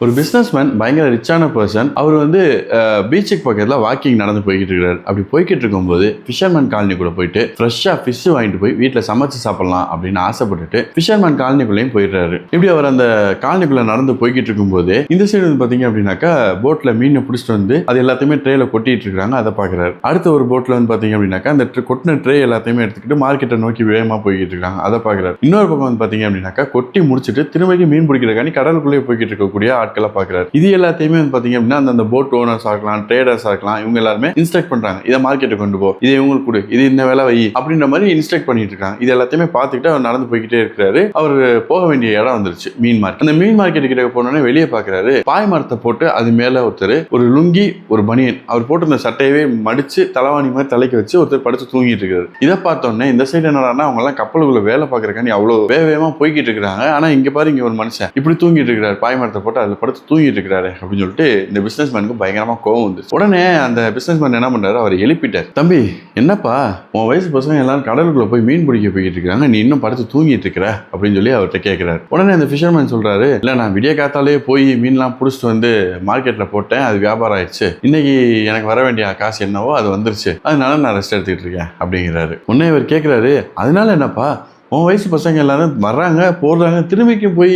ஒரு பிஸ்னஸ்மேன் பயங்கர ரிச்சான பர்சன். அவர் வந்து பீச்சுக்கு பக்கத்தில் வாக்கிங் நடந்து போய்கிட்டு இருக்கிறார். அப்படி போய்கிட்டு இருக்கும்போது ஃபிஷர்மேன் காலனிக்குள்ளே போயிட்டு ஃப்ரெஷ்ஷாக ஃபிஷ் வாங்கிட்டு போய் வீட்டில் சமைச்சு சாப்பிடலாம் அப்படின்னு ஆசைப்பட்டுட்டு ஃபிஷர்மேன் காலனிக்குள்ளேயும் போயிடுறாரு. இப்படி அவர் அந்த காலனிக்குள்ளே நடந்து போய்கிட்டு இருக்கும்போது இந்த சைடு வந்து பார்த்தீங்க அப்படின்னாக்கா போட்டில் மீனை பிடிச்சிட்டு வந்து அது எல்லாத்தையுமே ட்ரேல கொட்டிட்டு இருக்காங்க. அதை பார்க்குறாரு. அடுத்த ஒரு போட்டில் வந்து பார்த்தீங்க அப்படின்னாக்கா அந்த கொட்டின ட்ரே எல்லாத்தையுமே எடுத்துக்கிட்டு மார்க்கெட்டை நோக்கி வேகமாக போய்கிட்டு இருக்காங்க. அதை பார்க்குறாரு. இன்னொரு பக்கம் வந்து பார்த்தீங்க அப்படின்னாக்கா கொட்டி முடிச்சுட்டு திரும்பிக்கு மீன் பிடிக்கிறக்காண்டி கடலுக்குள்ளேயே போய்கிட்டு இருக்கக்கூடிய ஆட்களை பார்க்குறாரு. இது எல்லாத்தையுமே வந்து பார்த்தீங்க அப்படின்னா அந்த போட் ஓனர்ஸ் ஆகலாம், ட்ரேடர்ஸ் ஆகலாம், இவங்க எல்லாருமே இன்ஸ்ட்ரக்ட் பண்றாங்க. இதை மார்க்கெட்டுக்கு கொண்டு போ, இதை இவங்களுக்கு கொடு, இது இந்த வேலை வை அப்படின்ற மாதிரி இன்ஸ்ட்ரக்ட் பண்ணிட்டு இருக்காங்க. இது எல்லாத்தையுமே பார்த்துக்கிட்டு அவர் நடந்து போய்கிட்டே இருக்கிறாரு. அவர் போக வேண்டிய இடம் வந்துருச்சு, மீன் மார்க்கெட். அந்த மீன் மார்க்கெட் கிட்ட போனோடனே வெளியே பார்க்குறாரு. பாய் மரத்தை போட்டு அது மேல ஒருத்தர் ஒரு லுங்கி ஒரு பனியன் அவர் போட்டு அந்த சட்டையவே மடிச்சு தலைவாணி மாதிரி தலைக்கு வச்சு ஒருத்தர் படுத்து தூங்கிட்டு இருக்காரு. இதை பார்த்தோன்னே இந்த சைடு என்னன்னா அவங்க எல்லாம் கப்பலுக்குள்ள வேலை பார்க்கறக்காண்டி அவ்வளவு வேகமா போய்கிட்டு இருக்காங்க. ஆனா இங்க பாரு, இங்க ஒரு மனுஷன் இப்படி தூங்கிட்டு இருக்கிறாரு, பாய் மரத்தை போட்டு அதுல படுத்து தூங்கிட்டு இருக்கிறாரு அப்படின்னு சொல்லிட்டு இந்த பிசினஸ் மேனுக்கு பயங்கரமா கோவம் வந்துச்சு. உடனே அந்த பிசினஸ் மேன் என்ன பண்றாரு, அவர் எழுப்பிட்டார். தம்பி, என்னப்பா உன் வயசு பசங்க எல்லாரும் கடலுக்குள்ள போய் மீன் பிடிக்க போய்கிட்டு இருக்காங்க, நீ இன்னும் படுத்து தூங்கிட்டு இருக்கிற அப்படின்னு சொல்லி அவர்கிட்ட கேட்கிறாரு. உடனே அந்த ஃபிஷர்மேன் சொல்றாரு, இல்ல நான் விடிய காத்தாலே போய் மீன்லாம் பிடிச்சிட்டு வந்து மார்க்கெட்ல போட்டேன், அது வியாபாரம் ஆயிடுச்சு. இன்னைக்கு எனக்கு வர வேண்டிய காசு என்னவோ அது வந்துருச்சு, அதனால நான் ரெஸ்ட் எடுத்துக்கிட்டு இருக்கேன் அப்படிங்கிறாரு. உடனே இவர் கேட்கிறாரு, அதனால என்னப்பா உன் வயசு பசங்க எல்லாரும் வர்றாங்க போடுறாங்க, திரும்பிக்கும் போய்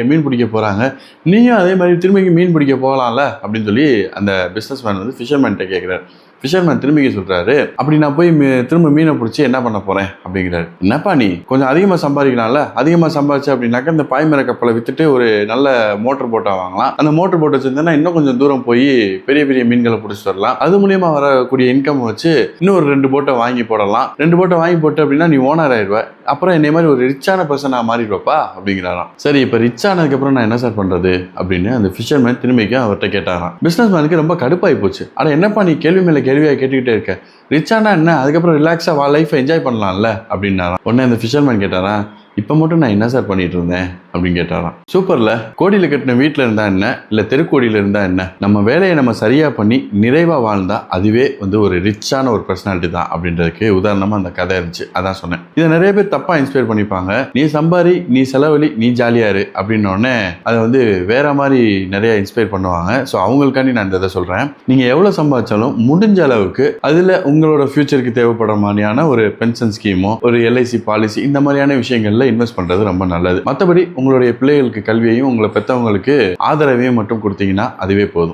மீன் பிடிக்க போகிறாங்க, நீயும் அதே மாதிரி திரும்பிக்கும் மீன் பிடிக்க போகலாம்ல அப்படின்னு சொல்லி அந்த பிஸ்னஸ் மேன் வந்து ஃபிஷர்மேன்கிட்ட கேட்குறாரு. ஃபிஷர்மேன் திரும்பி சொல்கிறாரு, அப்படி நான் போய் திரும்ப மீனை பிடிச்சி என்ன பண்ண போகிறேன் அப்படிங்கிறாரு. என்னப்பா நீ கொஞ்சம் அதிகமாக சம்பாதிக்கலாம்ல, அதிகமாக சம்பாதிச்சு அப்படின்னாக்கா இந்த பாய்மர கப்பலை விற்றுட்டு ஒரு நல்ல மோட்டர் போட்டால் வாங்கலாம், அந்த மோட்டர் போட்டு வச்சுருந்தேன்னா இன்னும் கொஞ்சம் தூரம் போய் பெரிய பெரிய மீன்களை பிடிச்சிட்டு வரலாம், அது மூலியமாக வரக்கூடிய இன்கம் வச்சு இன்னும் ஒரு 2 போட்டை வாங்கி போடலாம், 2 போட்டை வாங்கி போட்டு அப்படின்னா நீ ஓனர் ஆயிடுவேன், அப்புறம் என்னை மாதிரி ஒரு ரிச்சான பர்சனாக மாறிடுவப்பா அப்படிங்கிறாராம். சரி, இப்போ ரிச் ஆனதுக்கப்புறம் நான் என்ன சார் பண்ணுறது அப்படின்னு அந்த ஃபிஷர்மேன் திரும்பிக்கு அவர்கிட்ட கேட்டாராம். பிஸ்னஸ் மேனுக்கு ரொம்ப கடுப்பாகி போச்சு. ஆனால் என்னப்பா நீ கேள்வி மேலே கேள்வியாக கேட்டுக்கிட்டே இருக்க, ரிச்சானா என்ன, அதுக்கப்புறம் ரிலாக்ஸாக லைஃப்பை என்ஜாய் பண்ணலாம்ல அப்படின்னாராம். உடனே அந்த ஃபிஷர்மேன் கேட்டாரா, இப்போ மட்டும் நான் என்ன சார் பண்ணிட்டு இருந்தேன் அப்படின்னு கேட்டாராம். சூப்பர்ல, கோடியில் கட்டின வீட்டில் இருந்தா என்ன, இல்லை தெருக்கோடியில் இருந்தா என்ன, நம்ம வேலையை நம்ம சரியா பண்ணி நிறைவா வாழ்ந்தா அதுவே வந்து ஒரு ரிச்சான ஒரு பர்சனாலிட்டி தான் அப்படின்றதுக்கு உதாரணமா அந்த கதை இருந்துச்சு, அதான் சொன்னேன். இதை நிறைய பேர் தப்பா இன்ஸ்பயர் பண்ணிப்பாங்க. நீ சம்பாரி, நீ செலவழி, நீ ஜாலியா இரு அப்படின்னோடனே அதை வந்து வேற மாதிரி நிறைய இன்ஸ்பயர் பண்ணுவாங்க. ஸோ அவங்களுக்காண்டி நான் இந்த இதை சொல்றேன். நீங்க எவ்வளவு சம்பாதிச்சாலும் முடிஞ்ச அளவுக்கு அதுல உங்களோட ஃபியூச்சருக்கு தேவைப்படுற மாதிரியான ஒரு பென்ஷன் ஸ்கீமோ ஒரு எல்ஐசி பாலிசி இந்த மாதிரியான விஷயங்கள்ல இன்வெஸ்ட் பண்றது ரொம்ப நல்லது. மற்றபடி உங்களுடைய பிள்ளைகளுக்கு கல்வியையும் உங்களை பெற்றவங்களுக்கு ஆதரவையும் மட்டும் கொடுத்தீங்கன்னா அதுவே போதும்.